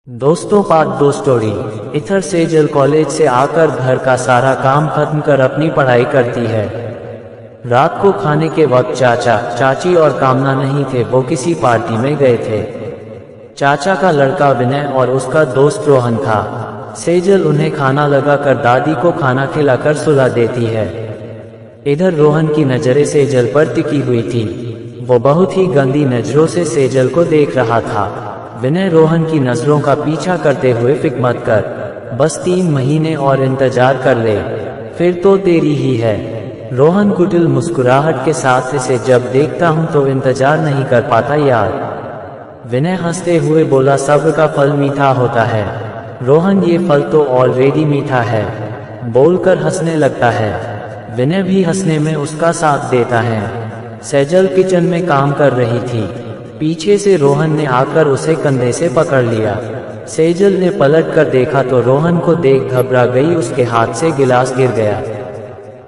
दोस्तों part 2 story. Ether Sejal college से आकर घर का सारा काम खत्म कर अपनी पढ़ाई करती है। रात को खाने के वक्त चाचा चाची और कामना नहीं थे, वो किसी पार्टी में गए थे। चाचा का लड़का विनय और उसका दोस्त रोहन था। सेजल उन्हें खाना लगाकर दादी को खाना खिलाकर सुला देती है। इधर रोहन की नजरें सेजल पर टिकी हुई थी। वो बहुत ही गंदी नजरों से सेजल को देख रहा था। विनय रोहन की नजरों का पीछा करते हुए फिक मत कर, बस 3 महीने और इंतजार कर ले, फिर तो तेरी ही है। रोहन कुटिल मुस्कुराहट के साथ इसे जब देखता हूँ तो इंतजार नहीं कर पाता यार। विनय हंसते हुए बोला, सब्र का फल मीठा होता है। रोहन, ये फल तो ऑलरेडी मीठा है, बोलकर हंसने लगता है। विनय भी हंसने में उसका साथ देता है। सेजल किचन में काम कर रही थी। पीछे से रोहन ने आकर उसे कंधे से पकड़ लिया। सेजल ने पलट कर देखा तो रोहन को देख घबरा गई, उसके हाथ से गिलास गिर गया।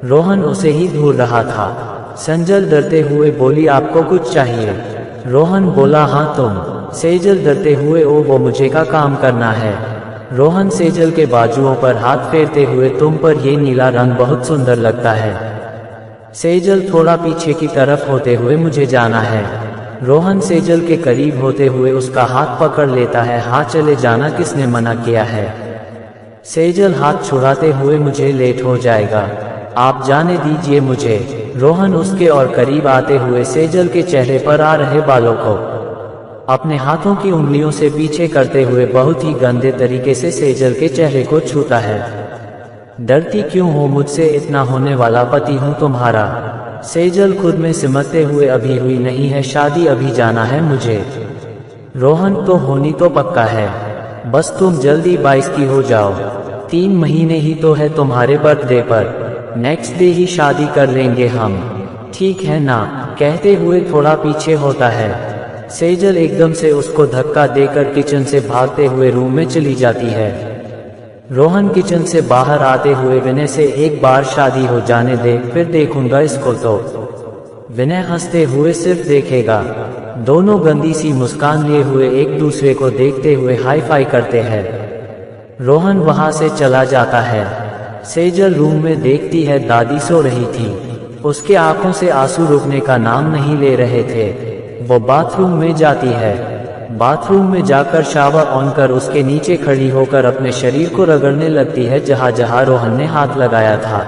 रोहन उसे ही ढूंढ रहा था। सेजल डरते हुए बोली, आपको कुछ चाहिए? रोहन बोला, हाँ तुम। सेजल डरते हुए, ओ वो मुझे का काम करना है। रोहन सेजल के बाजुओं पर हाथ फेरते हुए, तुम पर ये नीला रंग बहुत सुंदर लगता है। सेजल थोड़ा पीछे की तरफ होते हुए, मुझे जाना है। रोहन सेजल के करीब होते हुए उसका हाथ पकड़ लेता है। हाँ चले जाना, किसने मना किया है? सेजल हाथ छुड़ाते हुए, मुझे लेट हो जाएगा, आप जाने दीजिए मुझे। रोहन उसके और करीब आते हुए सेजल के चेहरे पर आ रहे बालों को अपने हाथों की उंगलियों से पीछे करते हुए बहुत ही गंदे तरीके से सेजल के चेहरे को छूता है। डरती क्यों हो मुझसे, इतना होने वाला पति हूँ तुम्हारा। सेजल खुद में सिमटते हुए, अभी हुई नहीं है शादी, अभी जाना है मुझे। रोहन, तो होनी तो पक्का है, बस तुम जल्दी 22 की हो जाओ। 3 महीने ही तो है तुम्हारे बर्थडे पर, नेक्स्ट डे ही शादी कर लेंगे हम, ठीक है ना? कहते हुए थोड़ा पीछे होता है। सेजल एकदम से उसको धक्का देकर किचन से भागते हुए रूम में चली जाती है। रोहन किचन से बाहर आते हुए विनय से, एक बार शादी हो जाने दे, फिर देखूंगा इसको तो। विनय हंसते हुए सिर्फ देखेगा। दोनों गंदी सी मुस्कान लिए हुए एक दूसरे को देखते हुए हाई फाई करते हैं। रोहन वहां से चला जाता है। सेजल रूम में देखती है दादी सो रही थी। उसके आंखों से आंसू रुकने का नाम नहीं ले रहे थे। वो बाथरूम में जाती है। बाथरूम में जाकर शावर ऑन कर उसके नीचे खड़ी होकर अपने शरीर को रगड़ने लगती है जहां जहां रोहन ने हाथ लगाया था।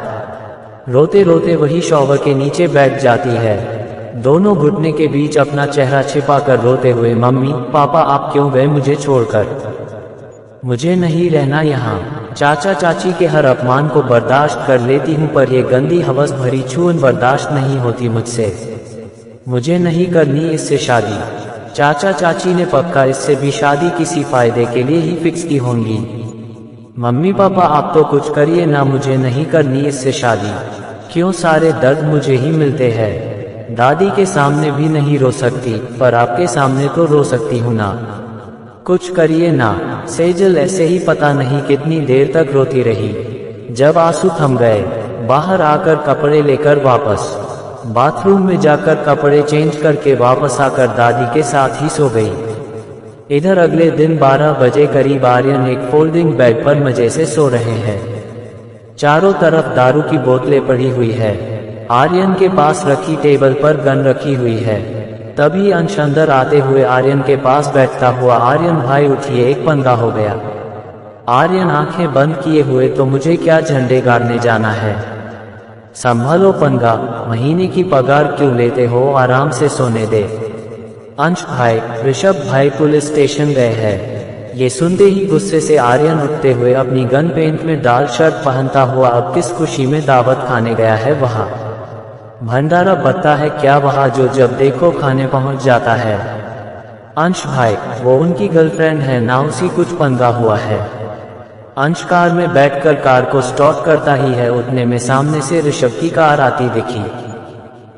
रोते रोते वही शॉवर के नीचे बैठ जाती है। दोनों घुटने के बीच अपना चेहरा छिपाकर रोते हुए, मम्मी पापा आप क्यों गए मुझे छोड़कर? मुझे नहीं रहना यहाँ। चाचा चाची के हर अपमान को बर्दाश्त कर लेती हूँ, पर ये गंदी हवस भरी छून बर्दाश्त नहीं होती मुझसे। मुझे नहीं करनी इससे शादी। चाचा चाची ने पक्का इससे भी शादी किसी फायदे के लिए ही फिक्स की होंगी। मम्मी पापा आप तो कुछ करिए ना, मुझे नहीं करनी इससे शादी। क्यों सारे दर्द मुझे ही मिलते हैं? दादी के सामने भी नहीं रो सकती, पर आपके सामने तो रो सकती हूँ ना, कुछ करिए ना। सेजल ऐसे ही पता नहीं कितनी देर तक रोती रही। जब आंसू थम गए, बाहर आकर कपड़े लेकर वापस बाथरूम में जाकर कपड़े चेंज करके वापस आकर दादी के साथ ही सो गई। इधर अगले दिन 12 बजे करीब आर्यन एक फोल्डिंग बेड पर मजे से सो रहे हैं। चारों तरफ दारू की बोतलें पड़ी हुई है। आर्यन के पास रखी टेबल पर गन रखी हुई है। तभी अंश अंदर आते हुए आर्यन के पास बैठता हुआ, आर्यन भाई उठिए, एक पंगा हो गया। आर्यन आंखें बंद किए हुए, तो मुझे क्या झंडे गाड़ने जाना है? संभालो पंगा, महीने की पगार क्यों लेते हो, आराम से सोने दे। अंश भाई, ऋषभ भाई पुलिस स्टेशन गए हैं। ये सुनते ही गुस्से से आर्यन उठते हुए अपनी गन पेंट में डाल शर्ट पहनता हुआ अब किस खुशी में दावत खाने गया है वहाँ। भंडारा बत्ता है क्या वहाँ जो जब देखो खाने पहुँच जाता है? अंश भाई, वो उनकी गर्लफ्रेंड है ना, उसी कुछ पंगा हुआ है। अंश कार में बैठकर कार को स्टार्ट करता ही है, उतने में सामने से ऋषभ की कार आती दिखी।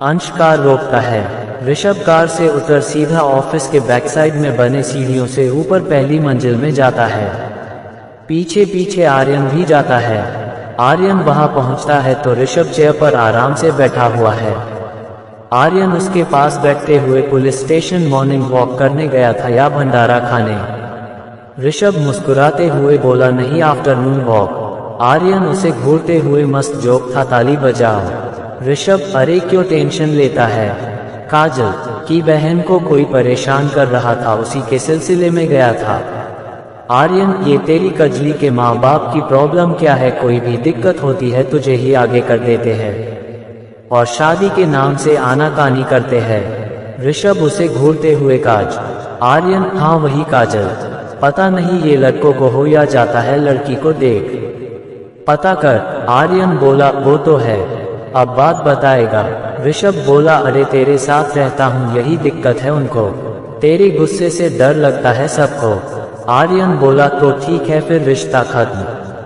अंश कार रोकता है। ऋषभ कार से उतर सीधा ऑफिस के बैक साइड में बने सीढ़ियों से ऊपर पहली मंजिल में जाता है। पीछे पीछे आर्यन भी जाता है। आर्यन वहां पहुंचता है तो ऋषभ चेयर पर आराम से बैठा हुआ है। आर्यन उसके पास बैठते हुए, पुलिस स्टेशन मॉर्निंग वॉक करने गया था या भंडारा खाने? ऋषभ मुस्कुराते हुए बोला, नहीं, आफ्टरनून वॉक। आर्यन उसे घूरते हुए, मस्त जोक था, ताली बजाओ। ऋषभ, अरे क्यों टेंशन लेता है? काजल की बहन को कोई परेशान कर रहा था, उसी के सिलसिले में गया था। आर्यन, ये तेरी कजली के माँ बाप की प्रॉब्लम क्या है? कोई भी दिक्कत होती है तुझे ही आगे कर देते हैं और शादी के नाम से आनाकानी करते हैं। ऋषभ उसे घूरते हुए, काज। आर्यन, हाँ वही काजल। पता नहीं ये लड़कों को हो या जाता है, लड़की को देख पता कर। आर्यन बोला, वो तो है, अब बात बताएगा। ऋषभ बोला, अरे तेरे साथ रहता हूँ, यही दिक्कत है उनको, तेरे गुस्से से डर लगता है सबको। आर्यन बोला, तो ठीक है फिर रिश्ता खत्म,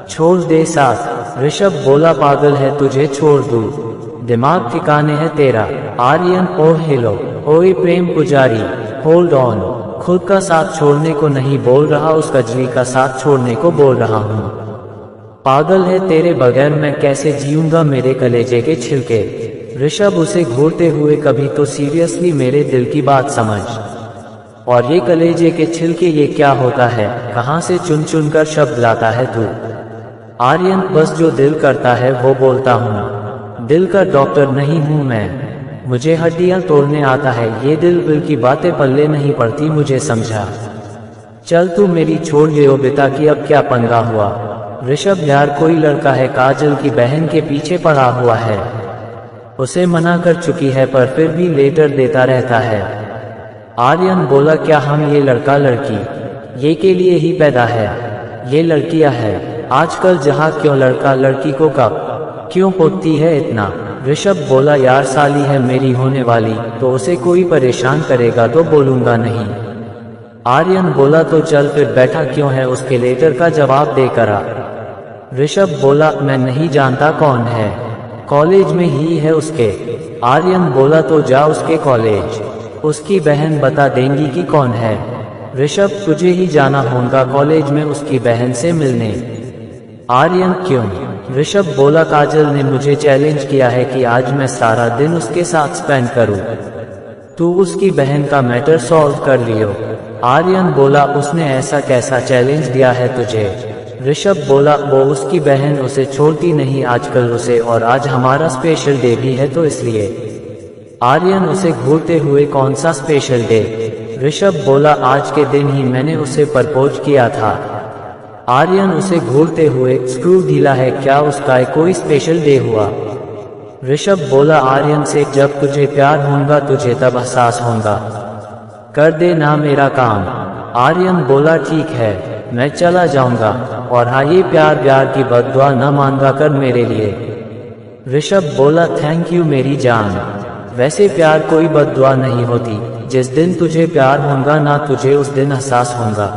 छोड़ दे साथ। ऋषभ बोला, पागल है, तुझे छोड़ दूँ? दिमाग ठिकाने है तेरा? आर्यन, ओह हेलो, ओए प्रेम पुजारी, होल्ड ऑन। खुद का साथ छोड़ने को नहीं बोल रहा, उस कजली का साथ छोड़ने को बोल रहा हूँ। पागल है, तेरे बगैर मैं कैसे जीऊंगा, मेरे कलेजे के छिलके। ऋषभ उसे घूरते हुए, कभी तो सीरियसली मेरे दिल की बात समझ। और ये कलेजे के छिलके, ये क्या होता है? कहाँ से चुन चुन कर शब्द लाता है तू? आर्यन, बस जो दिल करता है वो बोलता हूँ, दिल का डॉक्टर नहीं हूँ मैं, मुझे हड्डियाँ तोड़ने आता है, ये दिल विल की बातें पल्ले नहीं पड़ती, मुझे समझा। चल तू मेरी छोड़ ये बिता की, अब क्या पंगा हुआ? ऋषभ, यार कोई लड़का है, काजल की बहन के पीछे पड़ा हुआ है, उसे मना कर चुकी है पर फिर भी लेटर देता रहता है। आर्यन बोला, क्या हम ये लड़का लड़की ये के लिए ही पैदा है? ये लड़कियां है आजकल जहाँ, क्यों लड़का लड़की को कब क्यों पोतती है इतना? ऋषभ बोला, यार साली है मेरी होने वाली, तो उसे कोई परेशान करेगा तो बोलूंगा नहीं। आर्यन बोला, तो चल फिर बैठा क्यों है, उसके लेटर का जवाब देकर आ। ऋषभ बोला, मैं नहीं जानता कौन है, कॉलेज में ही है उसके। आर्यन बोला, तो जा उसके कॉलेज, उसकी बहन बता देंगी कि कौन है। ऋषभ, तुझे ही जाना होगा कॉलेज में उसकी बहन से मिलने। आर्यन, क्यों? ऋषभ बोला, काजल ने मुझे चैलेंज किया है कि आज मैं सारा दिन उसके साथ स्पेंड करूं, तू उसकी बहन का मैटर सॉल्व कर लियो। आर्यन बोला, उसने ऐसा कैसा चैलेंज दिया है तुझे? ऋषभ बोला, वो उसकी बहन उसे छोड़ती नहीं आजकल उसे, और आज हमारा स्पेशल डे भी है तो इसलिए। आर्यन उसे घूरते हुए, कौन सा स्पेशल डे? ऋषभ बोला, आज के दिन ही मैंने उसे प्रपोज किया था। आर्यन उसे घूरते हुए, स्क्रू ढीला है क्या, उसका कोई स्पेशल डे हुआ? ऋषभ बोला, आर्यन से जब तुझे प्यार होगा तुझे तब एहसास होगा, कर दे ना मेरा काम। आर्यन बोला, ठीक है मैं चला जाऊंगा, और हाँ ये प्यार व्यार की बद्दुआ न मांगा कर मेरे लिए। ऋषभ बोला, थैंक यू मेरी जान, वैसे प्यार कोई बद्दुआ नहीं होती, जिस दिन तुझे प्यार होगा ना तुझे उस दिन एहसास होगा।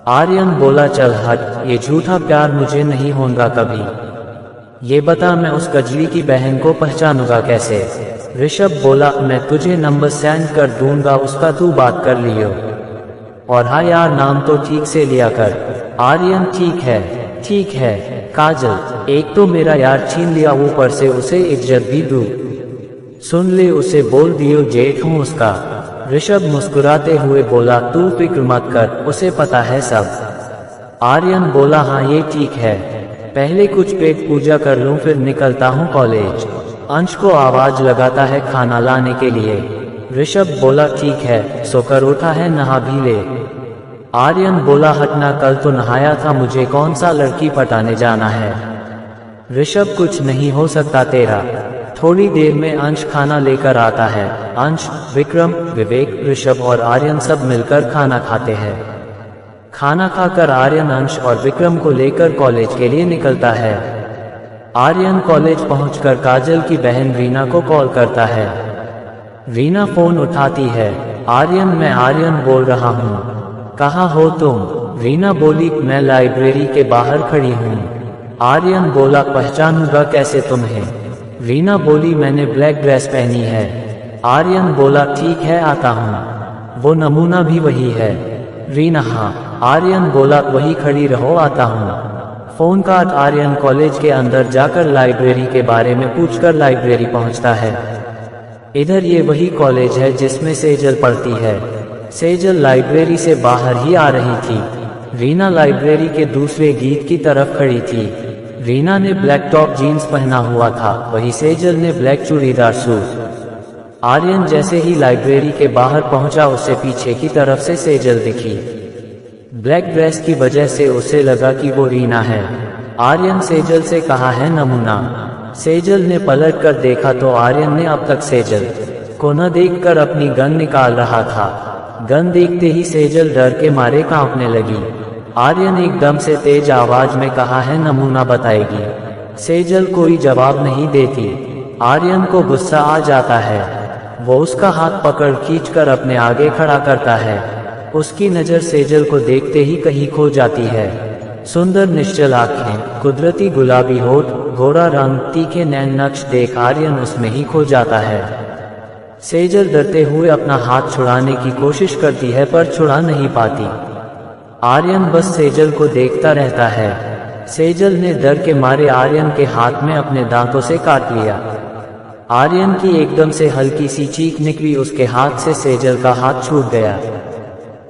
आर्यन बोला, चल हट, ये झूठा प्यार मुझे नहीं होगा कभी, ये बता मैं उस कजली की बहन को पहचानूंगा कैसे? ऋषभ बोला, मैं तुझे नंबर सेंड कर दूंगा उसका, तू बात कर लियो, और हाँ यार नाम तो ठीक से लिया कर। आर्यन, ठीक है काजल, एक तो मेरा यार छीन लिया, ऊपर से उसे इज्जत भी दूं, सुन ले उसे बोल दियो जेठ हूँ उसका। ऋषभ मुस्कुराते हुए बोला, तू फिक्र मत कर, उसे पता है सब। आर्यन बोला, हाँ ये ठीक है, पहले कुछ पेट पूजा कर लूँ फिर निकलता हूँ कॉलेज। अंश को आवाज लगाता है खाना लाने के लिए। ऋषभ बोला, ठीक है, सोकर उठा है, नहा भी ले। आर्यन बोला, हटना, कल तो नहाया था, मुझे कौन सा लड़की पटाने जाना है? ऋषभ, कुछ नहीं हो सकता तेरा। थोड़ी देर में अंश खाना लेकर आता है। अंश, विक्रम, विवेक, ऋषभ और आर्यन सब मिलकर खाना खाते हैं। खाना खाकर आर्यन अंश और विक्रम को लेकर कॉलेज के लिए निकलता है। आर्यन कॉलेज पहुंचकर काजल की बहन रीना को कॉल करता है। रीना फोन उठाती है। आर्यन, मैं आर्यन बोल रहा हूँ, कहाँ हो तुम? रीना बोली, मैं लाइब्रेरी के बाहर खड़ी हूँ। आर्यन बोला, पहचानूंगा कैसे तुम्हें? रीना बोली, मैंने ब्लैक ड्रेस पहनी है। आर्यन बोला, ठीक है आता हूँ, वो नमूना भी वही है। रीना, हाँ। आर्यन बोला, वही खड़ी रहो, आता हूँ। फोन काट आर्यन कॉलेज के अंदर जाकर लाइब्रेरी के बारे में पूछकर लाइब्रेरी पहुँचता है। इधर ये वही कॉलेज है जिसमें सेजल पढ़ती है। सेजल लाइब्रेरी से बाहर ही आ रही थी। रीना लाइब्रेरी के दूसरे गेट की तरफ खड़ी थी। रीना ने ब्लैक टॉप जीन्स पहना हुआ था, वही सेजल ने ब्लैक चूड़ीदार सूट। आर्यन जैसे ही लाइब्रेरी के बाहर पहुंचा, उसे पीछे की तरफ से सेजल दिखी। ब्लैक ड्रेस की वजह से उसे लगा कि वो रीना है। आर्यन सेजल से कहा, है नमूना। सेजल ने पलट कर देखा तो आर्यन ने अब तक सेजल को न देखकर अपनी गन निकाल रहा था। गन देखते ही सेजल डर के मारे कांपने लगी। आर्यन एकदम से तेज आवाज में कहा, है नमूना बताएगी। सेजल कोई जवाब नहीं देती। आर्यन को गुस्सा आ जाता है। वो उसका हाथ पकड़ खींचकर अपने आगे खड़ा करता है। उसकी नज़र सेजल को देखते ही कहीं खो जाती है। सुंदर निश्चल आंखें, कुदरती गुलाबी होठ, गोरा रंग, तीखे नैन नक्श देख आर्यन उसमें ही खो जाता है। सेजल डरते हुए अपना हाथ छुड़ाने की कोशिश करती है पर छुड़ा नहीं पाती। आर्यन बस सेजल को देखता रहता है। सेजल ने डर के मारे आर्यन के हाथ में अपने दांतों से काट लिया। आर्यन की एकदम से हल्की सी चीख निकली, उसके हाथ से सेजल का हाथ छूट गया।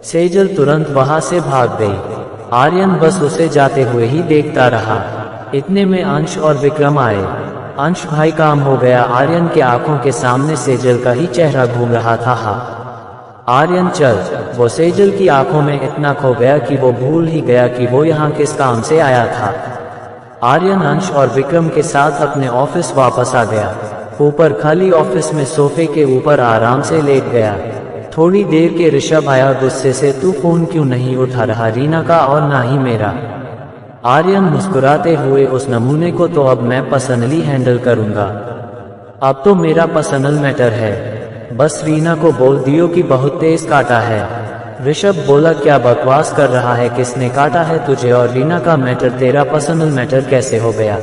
सेजल तुरंत वहां से भाग गई। आर्यन बस उसे जाते हुए ही देखता रहा। इतने में अंश और विक्रम आए। अंश भाई काम हो गया। आर्यन के आंखों के सामने सेजल का ही चेहरा घूम रहा था। आर्यन चल। वो सेजल की आंखों में इतना खो गया कि वो भूल ही गया कि वो यहाँ किस काम से आया था। आर्यन अंश और विक्रम के साथ अपने ऑफिस वापस आ गया। ऊपर खाली ऑफिस में सोफे के ऊपर आराम से लेट गया। थोड़ी देर के ऋषभ आया गुस्से से, तू फोन क्यों नहीं उठा रहा रीना का और ना ही मेरा। आर्यन मुस्कुराते हुए, उस नमूने को तो अब मैं पर्सनली हैंडल करूंगा। अब तो मेरा पर्सनल मैटर है। बस रीना को बोल दियो कि बहुत तेज काटा है। ऋषभ बोला, क्या बकवास कर रहा है, किसने काटा है तुझे और रीना का मैटर तेरा पर्सनल मैटर कैसे हो गया।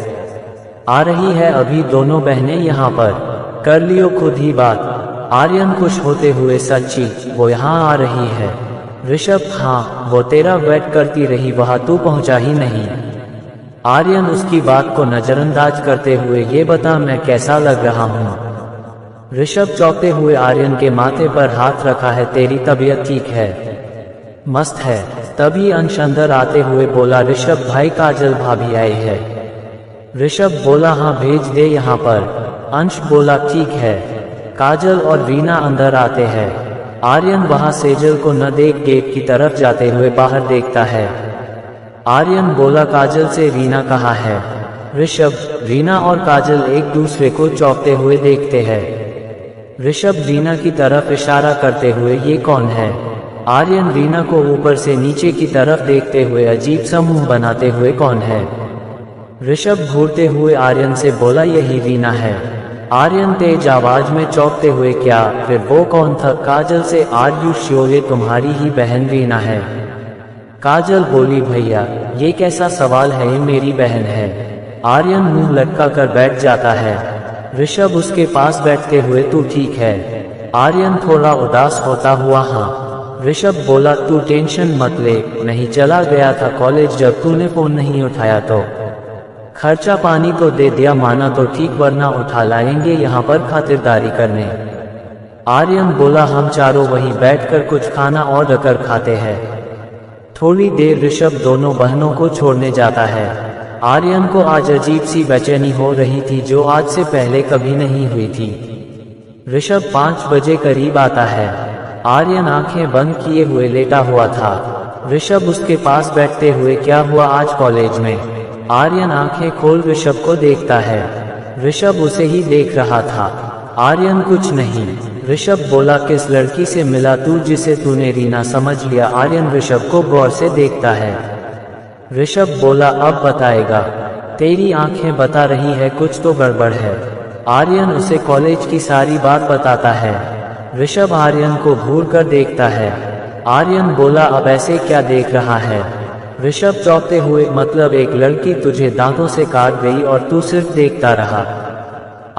आ रही है अभी दोनों बहनें यहाँ पर, कर लियो खुद ही बात। आर्यन खुश होते हुए, सच्ची वो यहाँ आ रही है। ऋषभ, हाँ वो तेरा वेट करती रही, वहाँ तू पहुँचा ही नहीं। आर्यन उसकी बात को नजरअंदाज करते हुए, ये बता मैं कैसा लग रहा हूँ। ऋषभ चौंकते हुए आर्यन के माथे पर हाथ रखा है, तेरी तबीयत ठीक है, मस्त है। तभी अंश अंदर आते हुए बोला, ऋषभ भाई काजल भाभी आई है। ऋषभ बोला, हाँ भेज दे यहाँ पर। अंश बोला, ठीक है। काजल और रीना अंदर आते हैं। आर्यन वहां सेजल को न देख गेट की तरफ जाते हुए बाहर देखता है। आर्यन बोला, काजल से रीना कहाँ है। ऋषभ, रीना और काजल एक दूसरे को चौंकते हुए देखते हैं। ऋषभ रीना की तरफ इशारा करते हुए, ये कौन है। आर्यन रीना को ऊपर से नीचे की तरफ देखते हुए अजीब सा मुंह बनाते हुए, कौन है। ऋषभ घूरते हुए आर्यन से बोला, यही रीना है। आर्यन तेज आवाज में चौंकते हुए, क्या, फिर वो कौन था। काजल से, आर यू श्योर ये तुम्हारी ही बहन रीना है। काजल बोली, भैया ये कैसा सवाल है, ये मेरी बहन है। आर्यन मुंह लटका कर बैठ जाता है। ऋषभ उसके पास बैठते हुए, तू ठीक है। आर्यन थोड़ा उदास होता हुआ, हाँ। ऋषभ बोला, तू टेंशन मत ले, नहीं चला गया था कॉलेज, जब तूने फोन नहीं उठाया तो खर्चा पानी तो दे दिया, माना तो ठीक, वरना उठा लाएंगे यहाँ पर खातिरदारी करने। आर्यन बोला, हम चारों वहीं बैठकर कुछ खाना और कर खाते हैं। थोड़ी देर ऋषभ दोनों बहनों को छोड़ने जाता है। आर्यन को आज अजीब सी बेचैनी हो रही थी, जो आज से पहले कभी नहीं हुई थी। ऋषभ 5 बजे करीब आता है। आर्यन आंखें बंद किए हुए लेटा हुआ था। ऋषभ उसके पास बैठते हुए, क्या हुआ आज कॉलेज में। आर्यन आंखें खोल ऋषभ को देखता है। ऋषभ उसे ही देख रहा था। आर्यन, कुछ नहीं। ऋषभ बोला, किस लड़की से मिला तू जिसे तूने रीना समझ लिया। आर्यन ऋषभ को गौर से देखता है। ऋषभ बोला, अब बताएगा। तेरी आंखें बता रही है कुछ तो गड़बड़ है। आर्यन उसे कॉलेज की सारी बात बताता है। ऋषभ आर्यन को घूर कर देखता है। आर्यन बोला, अब ऐसे क्या देख रहा है। ऋषभ चौंकते हुए, मतलब एक लड़की तुझे दांतों से काट गई और तू सिर्फ देखता रहा।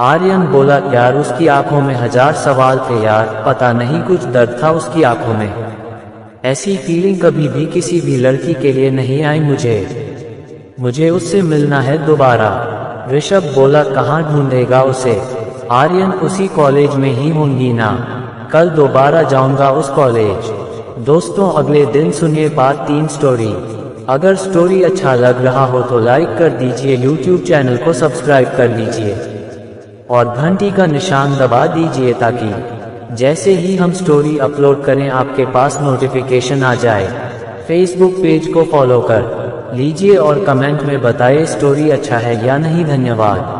आर्यन बोला, यार उसकी आंखों में 1000 सवाल थे यार, पता नहीं कुछ दर्द था उसकी आंखों में। ऐसी फीलिंग कभी भी किसी भी लड़की के लिए नहीं आई मुझे उससे मिलना है दोबारा। ऋषभ बोला, कहाँ ढूंढेगा उसे। आर्यन, उसी कॉलेज में ही होंगी ना, कल दोबारा जाऊंगा उस कॉलेज। दोस्तों अगले दिन सुनिए पार्ट 3 स्टोरी। अगर स्टोरी अच्छा लग रहा हो तो लाइक कर दीजिए, यूट्यूब चैनल को सब्सक्राइब कर लीजिए और घंटी का निशान दबा दीजिए ताकि जैसे ही हम स्टोरी अपलोड करें आपके पास नोटिफिकेशन आ जाए। फेसबुक पेज को फॉलो कर लीजिए और कमेंट में बताइए स्टोरी अच्छा है या नहीं। धन्यवाद।